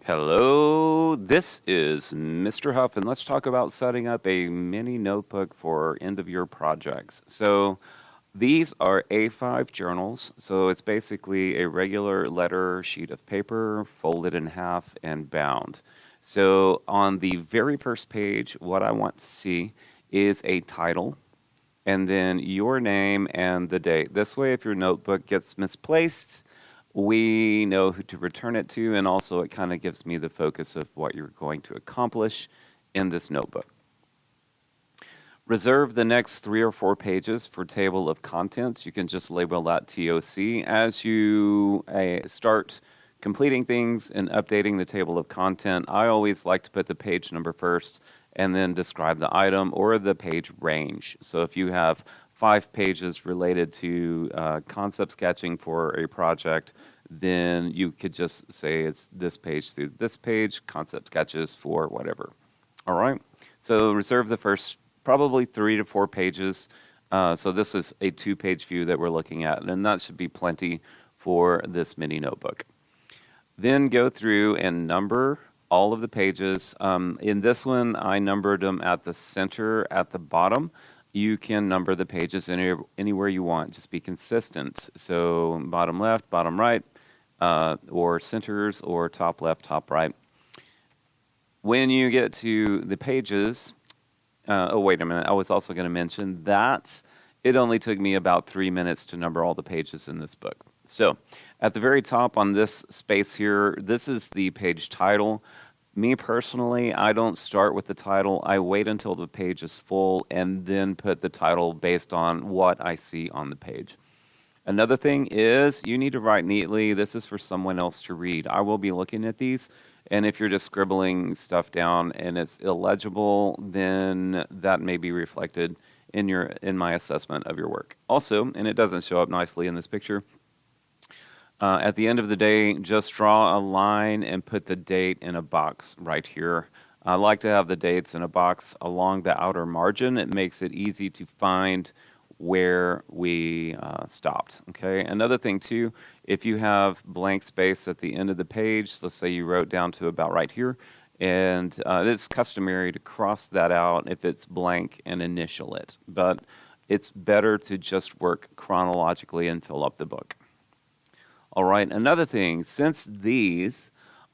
Hello, this is Mr. Huff, and let's talk about setting up a mini notebook for end-of-year projects. So these are A5 journals, so it's basically a regular letter sheet of paper folded in half and bound. So on the very first page, what I want to see is a title, and then your name and the date. This way, if your notebook gets misplaced, we know who to return it to, and also it kind of gives me the focus of what you're going to accomplish in this notebook. Reserve the next 3 or 4 pages for table of contents. You can just label that TOC. As you start completing things and updating the table of content, I always like to put the page number first and then describe the item or the page range. So if you have 5 pages related to concept sketching for a project, then you could just say it's this page through this page, concept sketches for whatever. All right, so reserve the first probably 3 to 4 pages. So this is a 2-page view that we're looking at, and that should be plenty for this mini notebook. Then go through and number all of the pages. In this one, I numbered them at the center at the bottom. You can number the pages anywhere you want. Just be consistent. So bottom left, bottom right, or centers, or top left, top right. When you get to the pages, oh, wait a minute. I was also going to mention that it only took me about 3 minutes to number all the pages in this book. So at the very top on this space here, this is the page title. Me personally, I don't start with the title. I wait until the page is full and then put the title based on what I see on the page. Another thing is you need to write neatly. This is for someone else to read. I will be looking at these, and if you're just scribbling stuff down and it's illegible, then that may be reflected in my assessment of your work. Also, and it doesn't show up nicely in this picture, at the end of the day, just draw a line and put the date in a box right here. I like to have the dates in a box along the outer margin. It makes it easy to find where we stopped. Okay. Another thing too, if you have blank space at the end of the page, let's say you wrote down to about right here, and it's customary to cross that out if it's blank and initial it, but it's better to just work chronologically and fill up the book. All right, another thing, since these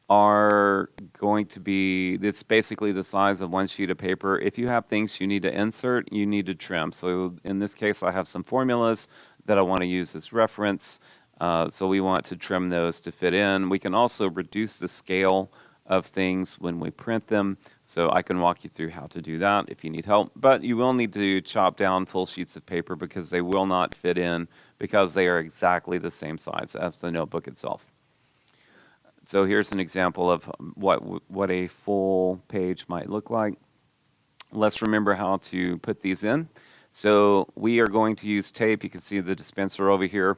are going to be, it's basically the size of one sheet of paper, if you have things you need to insert, you need to trim. So in this case, I have some formulas that I want to use as reference. So we want to trim those to fit in. We can also reduce the scale of things when we print them. So I can walk you through how to do that if you need help. But you will need to chop down full sheets of paper because they will not fit in because they are exactly the same size as the notebook itself. So here's an example of what a full page might look like. Let's remember how to put these in. So we are going to use tape. You can see the dispenser over here.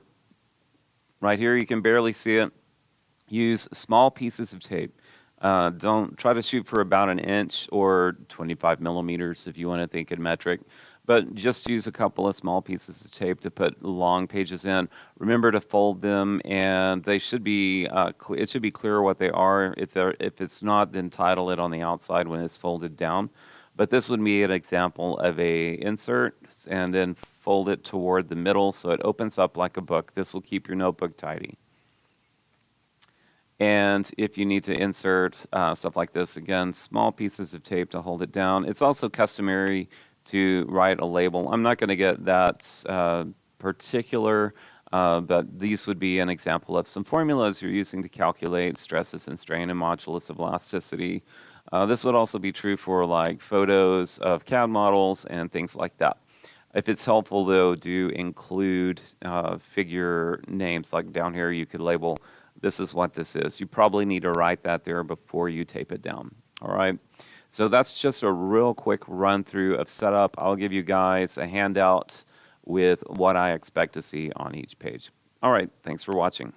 Right here, you can barely see it. Use small pieces of tape. Don't try to shoot for about 1 inch or 25 millimeters if you want to think in metric, but just use a couple of small pieces of tape to put long pages in. Remember to fold them, and they should be it should be clear what they are. If it's not, then title it on the outside when it's folded down. But this would be an example of a insert, and then fold it toward the middle so it opens up like a book. This will keep your notebook tidy. And if you need to insert stuff like this, again, small pieces of tape to hold it down. It's also customary to write a label. I'm not going to get that particular, but these would be an example of some formulas you're using to calculate stresses and strain and modulus of elasticity. This would also be true for like photos of CAD models and things like that. If it's helpful, though, do include figure names. Like down here, you could label, this is what this is. You probably need to write that there before you tape it down. All right. So that's just a real quick run through of setup. I'll give you guys a handout with what I expect to see on each page. All right. Thanks for watching.